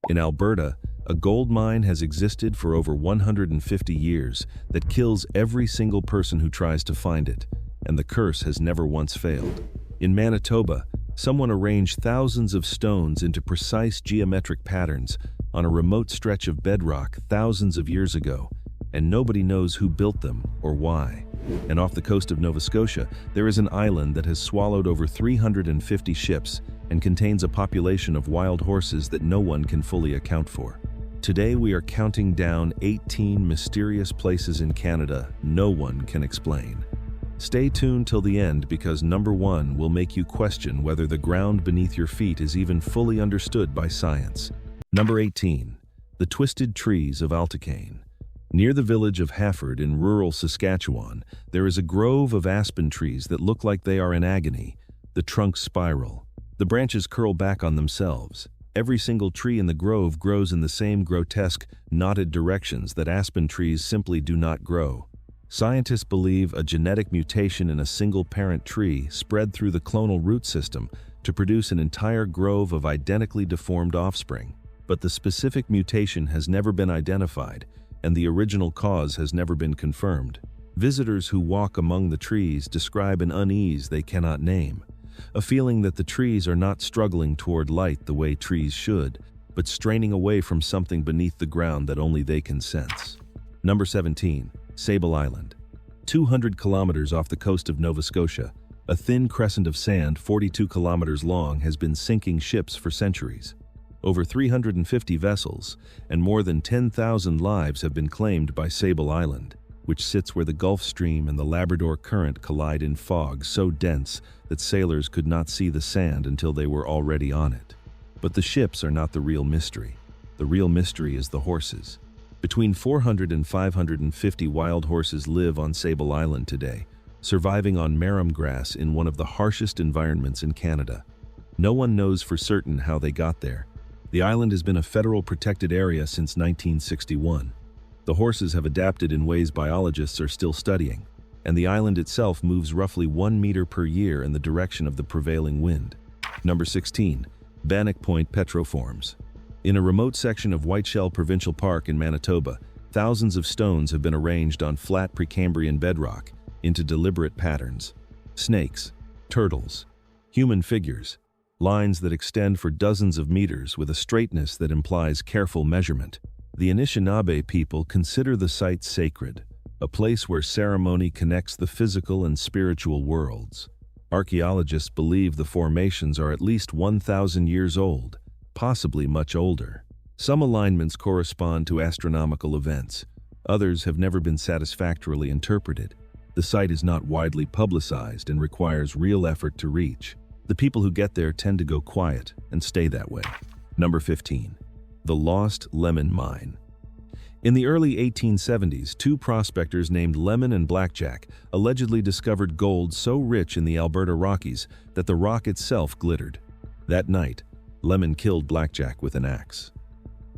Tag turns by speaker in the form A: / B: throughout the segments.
A: In Alberta, a gold mine has existed for over 150 years that kills every single person who tries to find it, and the curse has never once failed. In Manitoba, someone arranged thousands of stones into precise geometric patterns on a remote stretch of bedrock thousands of years ago, and nobody knows who built them or why. And off the coast of Nova Scotia, there is an island that has swallowed over 350 ships and contains a population of wild horses that no one can fully account for. Today we are counting down 18 mysterious places in Canada no one can explain. Stay tuned till the end because number 1 will make you question whether the ground beneath your feet is even fully understood by science. Number 18. The Twisted Trees of Alticane. Near the village of Hafford in rural Saskatchewan, there is a grove of aspen trees that look like they are in agony. The trunks spiral. The branches curl back on themselves. Every single tree in the grove grows in the same grotesque, knotted directions that aspen trees simply do not grow. Scientists believe a genetic mutation in a single parent tree spread through the clonal root system to produce an entire grove of identically deformed offspring. But the specific mutation has never been identified, and the original cause has never been confirmed. Visitors who walk among the trees describe an unease they cannot name, a feeling that the trees are not struggling toward light the way trees should, but straining away from something beneath the ground that only they can sense. Number 17. Sable Island. 200 kilometers off the coast of Nova Scotia, a thin crescent of sand 42 kilometers long has been sinking ships for centuries. Over 350 vessels and more than 10,000 lives have been claimed by Sable Island, which sits where the Gulf Stream and the Labrador Current collide in fog so dense that sailors could not see the sand until they were already on it. But the ships are not the real mystery. The real mystery is the horses. Between 400 and 550 wild horses live on Sable Island today, surviving on marram grass in one of the harshest environments in Canada. No one knows for certain how they got there. The island has been a federal protected area since 1961. The horses have adapted in ways biologists are still studying, and the island itself moves roughly 1 meter per year in the direction of the prevailing wind. Number 16. Bannock Point Petroforms. In a remote section of Whiteshell Provincial Park in Manitoba, thousands of stones have been arranged on flat Precambrian bedrock into deliberate patterns. Snakes, turtles, human figures, lines that extend for dozens of meters with a straightness that implies careful measurement. The Anishinaabe people consider the site sacred, a place where ceremony connects the physical and spiritual worlds. Archaeologists believe the formations are at least 1,000 years old, possibly much older. Some alignments correspond to astronomical events. Others have never been satisfactorily interpreted. The site is not widely publicized and requires real effort to reach. The people who get there tend to go quiet and stay that way. Number 15. The Lost Lemon Mine. In the early 1870s, 2 prospectors named Lemon and Blackjack allegedly discovered gold so rich in the Alberta Rockies that the rock itself glittered. That night, Lemon killed Blackjack with an axe.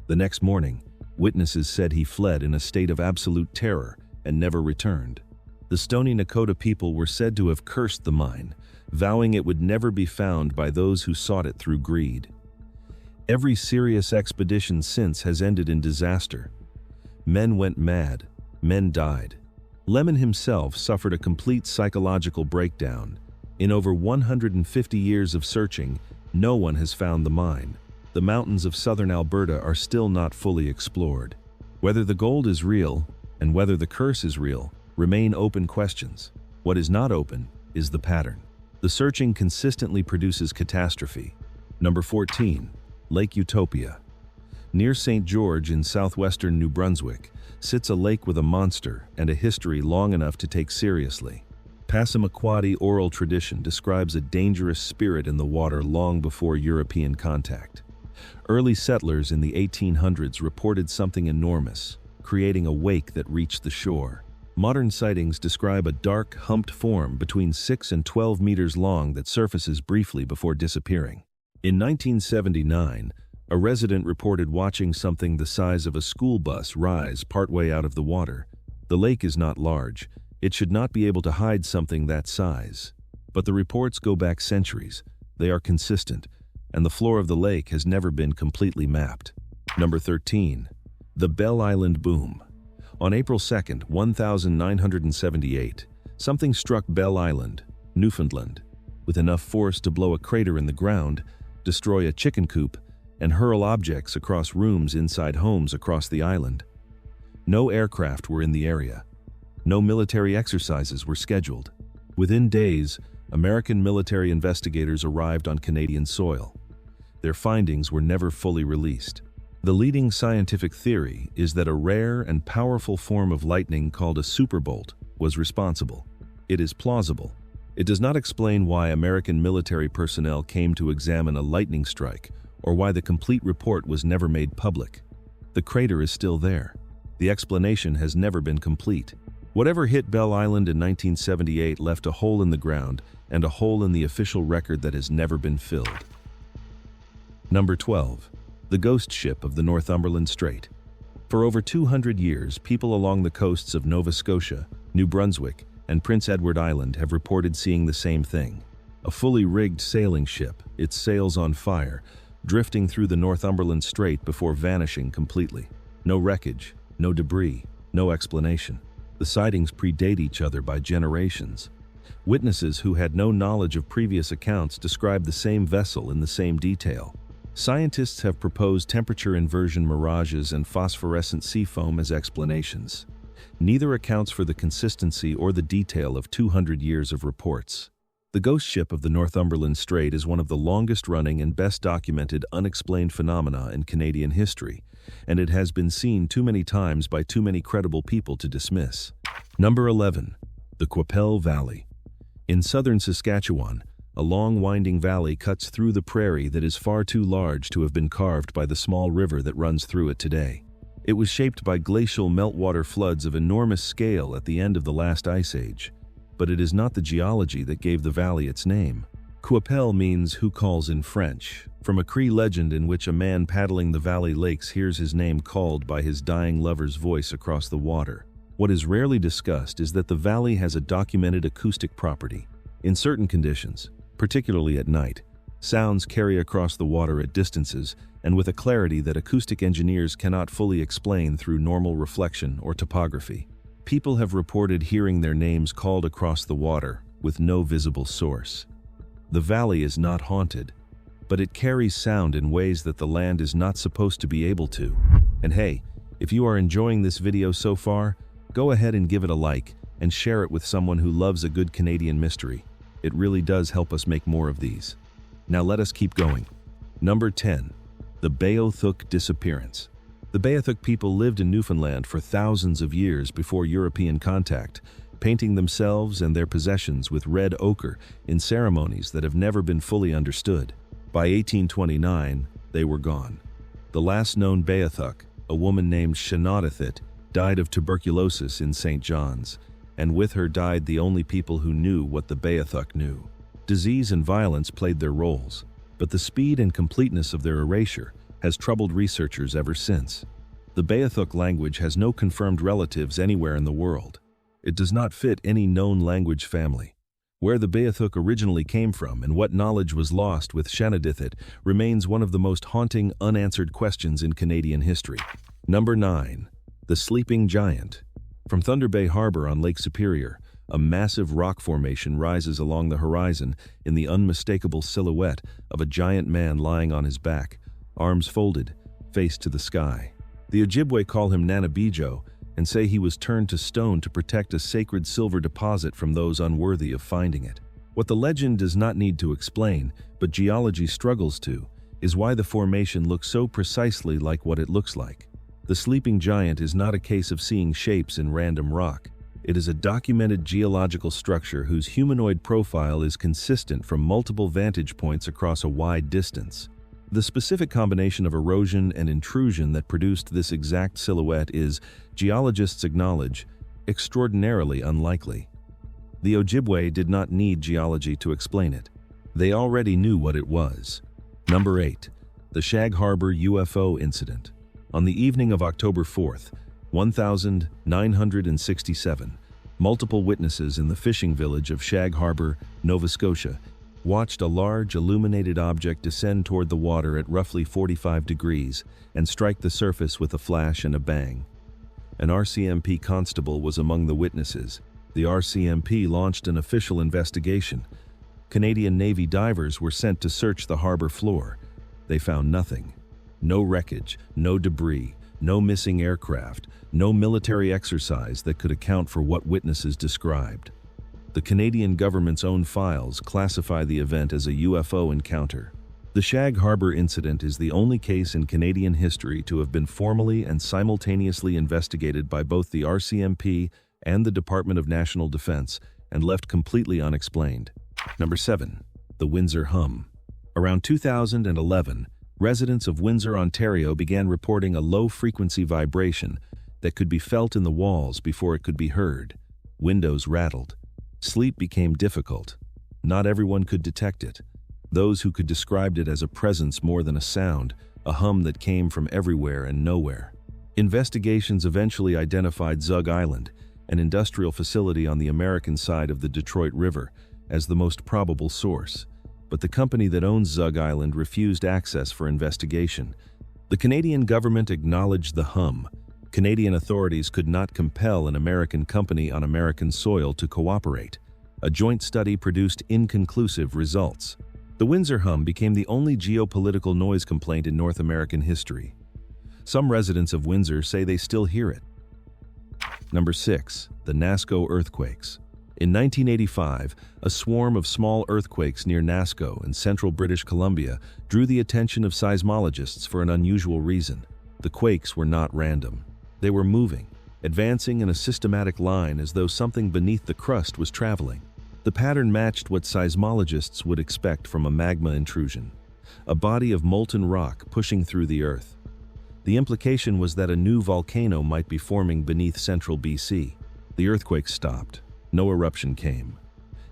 A: The next morning, witnesses said he fled in a state of absolute terror and never returned. The Stoney Nakoda people were said to have cursed the mine, vowing it would never be found by those who sought it through greed. Every serious expedition since has ended in disaster. Men went mad, men died. Lemon himself suffered a complete psychological breakdown. In over 150 years of searching, no one has found the mine. The mountains of southern Alberta are still not fully explored. Whether the gold is real and whether the curse is real remain open questions. What is not open is the pattern. The searching consistently produces catastrophe. Number 14. Lake Utopia. Near St. George in southwestern New Brunswick sits a lake with a monster and a history long enough to take seriously. Passamaquoddy oral tradition describes a dangerous spirit in the water long before European contact. Early settlers in the 1800s reported something enormous, creating a wake that reached the shore. Modern sightings describe a dark, humped form between 6 and 12 meters long that surfaces briefly before disappearing. In 1979, a resident reported watching something the size of a school bus rise partway out of the water. The lake is not large. It should not be able to hide something that size. But the reports go back centuries. They are consistent, and the floor of the lake has never been completely mapped. Number 13. The Bell Island Boom. On April 2, 1978, something struck Bell Island, Newfoundland, with enough force to blow a crater in the ground, destroy a chicken coop, and hurl objects across rooms inside homes across the island. No aircraft were in the area. No military exercises were scheduled. Within days, American military investigators arrived on Canadian soil. Their findings were never fully released. The leading scientific theory is that a rare and powerful form of lightning called a superbolt was responsible. It is plausible. It does not explain why American military personnel came to examine a lightning strike or why the complete report was never made public. The crater is still there. The explanation has never been complete. Whatever hit Bell Island in 1978 left a hole in the ground and a hole in the official record that has never been filled. Number 12. The ghost ship of the Northumberland Strait. For over 200 years, people along the coasts of Nova Scotia, New Brunswick, and Prince Edward Island have reported seeing the same thing. A fully rigged sailing ship, its sails on fire, drifting through the Northumberland Strait before vanishing completely. No wreckage, no debris, no explanation. The sightings predate each other by generations. Witnesses who had no knowledge of previous accounts describe the same vessel in the same detail. Scientists have proposed temperature inversion mirages and phosphorescent sea foam as explanations. Neither accounts for the consistency or the detail of 200 years of reports. The ghost ship of the Northumberland Strait is one of the longest-running and best-documented unexplained phenomena in Canadian history, and it has been seen too many times by too many credible people to dismiss. Number 11. The Qu'Appelle Valley. In southern Saskatchewan, a long winding valley cuts through the prairie that is far too large to have been carved by the small river that runs through it today. It was shaped by glacial meltwater floods of enormous scale at the end of the last ice age. But it is not the geology that gave the valley its name. Qu'Appelle means who calls in French, from a Cree legend in which a man paddling the valley lakes hears his name called by his dying lover's voice across the water. What is rarely discussed is that the valley has a documented acoustic property. In certain conditions, particularly at night, sounds carry across the water at distances and with a clarity that acoustic engineers cannot fully explain through normal reflection or topography. People have reported hearing their names called across the water with no visible source. The valley is not haunted, but it carries sound in ways that the land is not supposed to be able to. And hey, if you are enjoying this video so far, go ahead and give it a like and share it with someone who loves a good Canadian mystery. It really does help us make more of these. Now let us keep going. Number 10. The Beothuk Disappearance. The Beothuk people lived in Newfoundland for thousands of years before European contact, painting themselves and their possessions with red ochre in ceremonies that have never been fully understood. By 1829, they were gone. The last known Beothuk, a woman named Shanaudathit, died of tuberculosis in St. John's, and with her died the only people who knew what the Beothuk knew. Disease and violence played their roles, but the speed and completeness of their erasure has troubled researchers ever since. The Beothuk language has no confirmed relatives anywhere in the world. It does not fit any known language family. Where the Beothuk originally came from and what knowledge was lost with Shanaudathit remains one of the most haunting, unanswered questions in Canadian history. Number 9. The Sleeping Giant. From Thunder Bay Harbor on Lake Superior, a massive rock formation rises along the horizon in the unmistakable silhouette of a giant man lying on his back, arms folded, face to the sky. The Ojibwe call him Nanabijo and say he was turned to stone to protect a sacred silver deposit from those unworthy of finding it. What the legend does not need to explain, but geology struggles to, is why the formation looks so precisely like what it looks like. The sleeping giant is not a case of seeing shapes in random rock. It is a documented geological structure whose humanoid profile is consistent from multiple vantage points across a wide distance. The specific combination of erosion and intrusion that produced this exact silhouette is, geologists acknowledge, extraordinarily unlikely. The Ojibwe did not need geology to explain it. They already knew what it was. Number 8. The Shag Harbor UFO Incident. On the evening of October 4th, 1967, multiple witnesses in the fishing village of Shag Harbor, Nova Scotia, watched a large illuminated object descend toward the water at roughly 45 degrees and strike the surface with a flash and a bang. An RCMP constable was among the witnesses. The RCMP launched an official investigation. Canadian Navy divers were sent to search the harbor floor. They found nothing. No wreckage, no debris, no missing aircraft, no military exercise that could account for what witnesses described. The Canadian government's own files classify the event as a UFO encounter. The Shag Harbor incident is the only case in Canadian history to have been formally and simultaneously investigated by both the RCMP and the Department of National Defense and left completely unexplained. Number 7. The Windsor Hum. Around 2011, residents of Windsor, Ontario began reporting a low-frequency vibration that could be felt in the walls before it could be heard. Windows rattled. Sleep became difficult. Not everyone could detect it. Those who could described it as a presence more than a sound, a hum that came from everywhere and nowhere. Investigations eventually identified Zug Island, an industrial facility on the American side of the Detroit River, as the most probable source. But the company that owns Zug Island refused access for investigation. The Canadian government acknowledged the hum. Canadian authorities could not compel an American company on American soil to cooperate. A joint study produced inconclusive results. The Windsor hum became the only geopolitical noise complaint in North American history. Some residents of Windsor say they still hear it. Number 6. The Nasco earthquakes. In 1985, a swarm of small earthquakes near Nasco in central British Columbia drew the attention of seismologists for an unusual reason. The quakes were not random. They were moving, advancing in a systematic line as though something beneath the crust was traveling. The pattern matched what seismologists would expect from a magma intrusion, a body of molten rock pushing through the earth. The implication was that a new volcano might be forming beneath central BC. The earthquake stopped. No eruption came.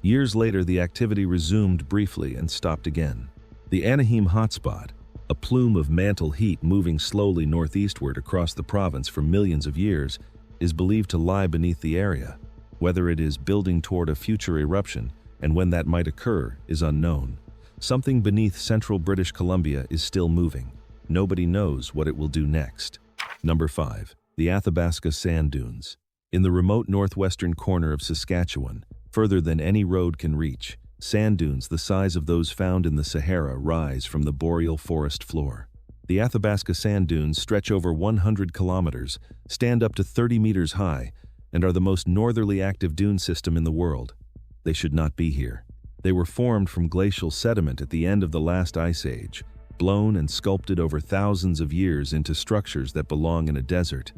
A: Years later, the activity resumed briefly and stopped again. The Anaheim hotspot, a plume of mantle heat moving slowly northeastward across the province for millions of years, is believed to lie beneath the area. Whether it is building toward a future eruption and when that might occur is unknown. Something beneath central British Columbia is still moving. Nobody knows what it will do next. Number 5. The Athabasca Sand Dunes. In the remote northwestern corner of Saskatchewan, further than any road can reach, sand dunes the size of those found in the Sahara rise from the boreal forest floor. The Athabasca sand dunes stretch over 100 kilometers, stand up to 30 meters high, and are the most northerly active dune system in the world. They should not be here. They were formed from glacial sediment at the end of the last ice age, blown and sculpted over thousands of years into structures that belong in a desert.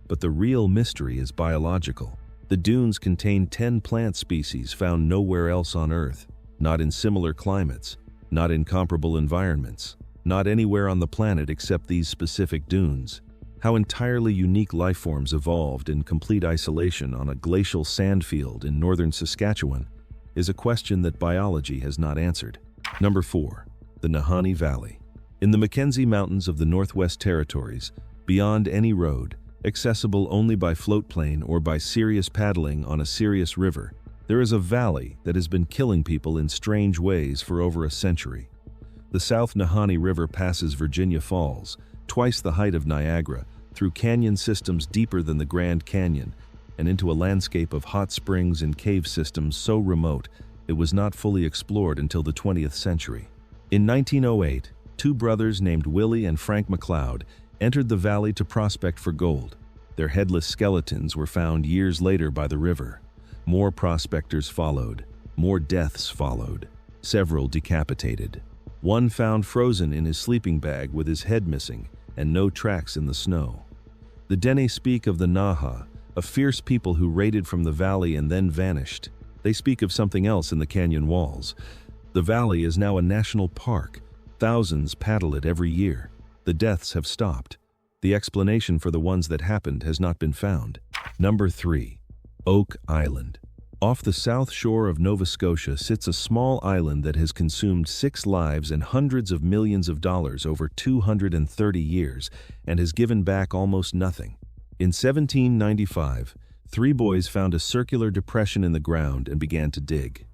A: But the real mystery is biological. The dunes contain 10 plant species found nowhere else on Earth, not in similar climates, not in comparable environments, not anywhere on the planet except these specific dunes. How entirely unique life forms evolved in complete isolation on a glacial sandfield in northern Saskatchewan is a question that biology has not answered. Number 4. The Nahanni Valley. In the Mackenzie Mountains of the Northwest Territories, beyond any road, accessible only by floatplane or by serious paddling on a serious river, there is a valley that has been killing people in strange ways for over a century. The South Nahanni River passes Virginia Falls, twice the height of Niagara, through canyon systems deeper than the Grand Canyon, and into a landscape of hot springs and cave systems so remote it was not fully explored until the 20th century. In 1908, two brothers named Willie and Frank McLeod entered the valley to prospect for gold. Their headless skeletons were found years later by the river. More prospectors followed. More deaths followed. Several decapitated. One found frozen in his sleeping bag with his head missing and no tracks in the snow. The Dene speak of the Naha, a fierce people who raided from the valley and then vanished. They speak of something else in the canyon walls. The valley is now a national park. Thousands paddle it every year. The deaths have stopped. The explanation for the ones that happened has not been found. Number 3. Oak Island. Off the south shore of Nova Scotia sits a small island that has consumed 6 lives and hundreds of millions of dollars over 230 years and has given back almost nothing. In 1795, 3 boys found a circular depression in the ground and began to dig.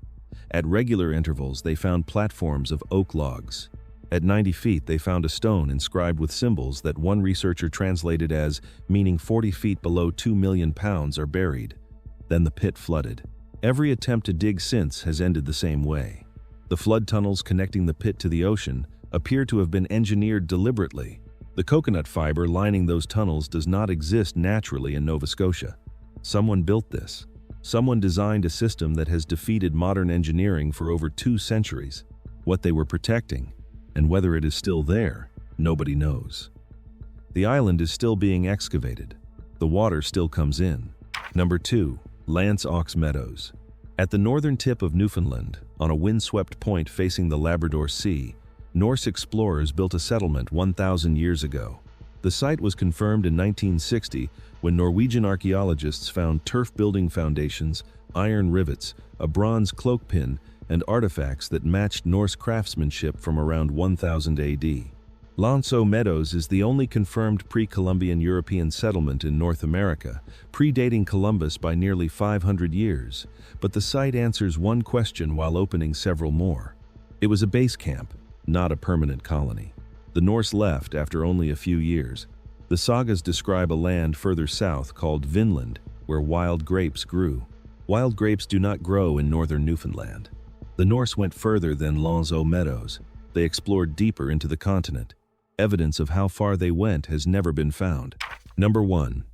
A: At regular intervals, they found platforms of oak logs. At 90 feet, they found a stone inscribed with symbols that one researcher translated as meaning 40 feet below 2 million pounds are buried. Then the pit flooded. Every attempt to dig since has ended the same way. The flood tunnels connecting the pit to the ocean appear to have been engineered deliberately. The coconut fiber lining those tunnels does not exist naturally in Nova Scotia. Someone built this. Someone designed a system that has defeated modern engineering for over 2 centuries. What they were protecting, and whether it is still there, nobody knows. The island is still being excavated. The water still comes in. Number 2. Lance Ox Meadows. At the northern tip of Newfoundland, on a windswept point facing the Labrador Sea, Norse explorers built a settlement 1,000 years ago. The site was confirmed in 1960 when Norwegian archaeologists found turf-building foundations, iron rivets, a bronze cloak pin, and artifacts that matched Norse craftsmanship from around 1000 AD. Lance Ox Meadows is the only confirmed pre-Columbian European settlement in North America, predating Columbus by nearly 500 years, but the site answers one question while opening several more. It was a base camp, not a permanent colony. The Norse left after only a few years. The sagas describe a land further south called Vinland, where wild grapes grew. Wild grapes do not grow in northern Newfoundland. The Norse went further than Lance Ox Meadows. They explored deeper into the continent. Evidence of how far they went has never been found. Number 1.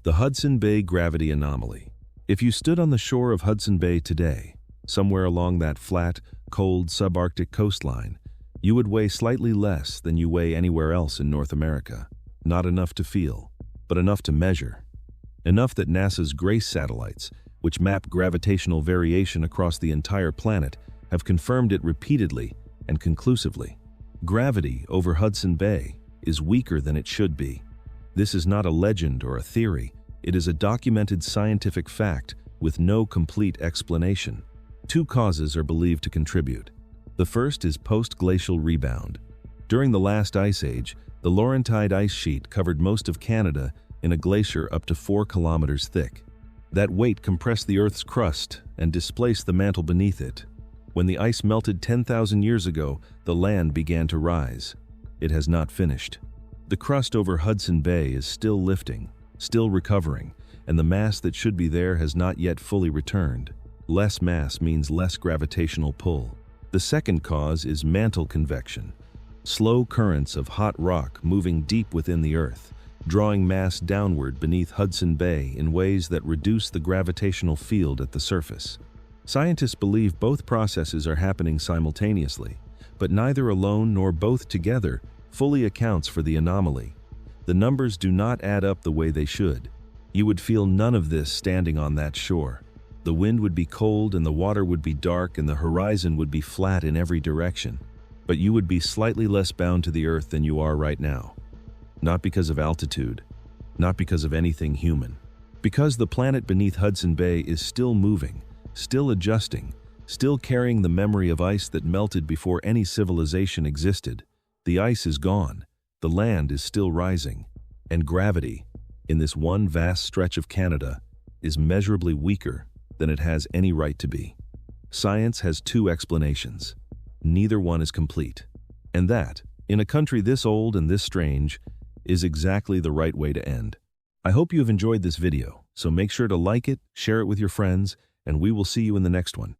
A: The Hudson Bay Gravity Anomaly. If you stood on the shore of Hudson Bay today, somewhere along that flat, cold subarctic coastline, you would weigh slightly less than you weigh anywhere else in North America. Not enough to feel, but enough to measure. Enough that NASA's GRACE satellites, which map gravitational variation across the entire planet, have confirmed it repeatedly and conclusively. Gravity over Hudson Bay is weaker than it should be. This is not a legend or a theory. It is a documented scientific fact with no complete explanation. 2 causes are believed to contribute. The first is post-glacial rebound. During the last ice age, the Laurentide ice sheet covered most of Canada in a glacier up to 4 kilometers thick. That weight compressed the Earth's crust and displaced the mantle beneath it. When the ice melted 10,000 years ago, the land began to rise. It has not finished. The crust over Hudson Bay is still lifting, still recovering, and the mass that should be there has not yet fully returned. Less mass means less gravitational pull. The second cause is mantle convection. Slow currents of hot rock moving deep within the Earth, drawing mass downward beneath Hudson Bay in ways that reduce the gravitational field at the surface. Scientists believe both processes are happening simultaneously, but neither alone nor both together fully accounts for the anomaly. The numbers do not add up the way they should. You would feel none of this standing on that shore. The wind would be cold and the water would be dark and the horizon would be flat in every direction. But you would be slightly less bound to the Earth than you are right now. Not because of altitude, not because of anything human. Because the planet beneath Hudson Bay is still moving, still adjusting, still carrying the memory of ice that melted before any civilization existed. The ice is gone, the land is still rising, and gravity, in this one vast stretch of Canada, is measurably weaker than it has any right to be. Science has 2 explanations. Neither one is complete. And that, in a country this old and this strange, is exactly the right way to end. I hope you have enjoyed this video, so make sure to like it, share it with your friends, and we will see you in the next one.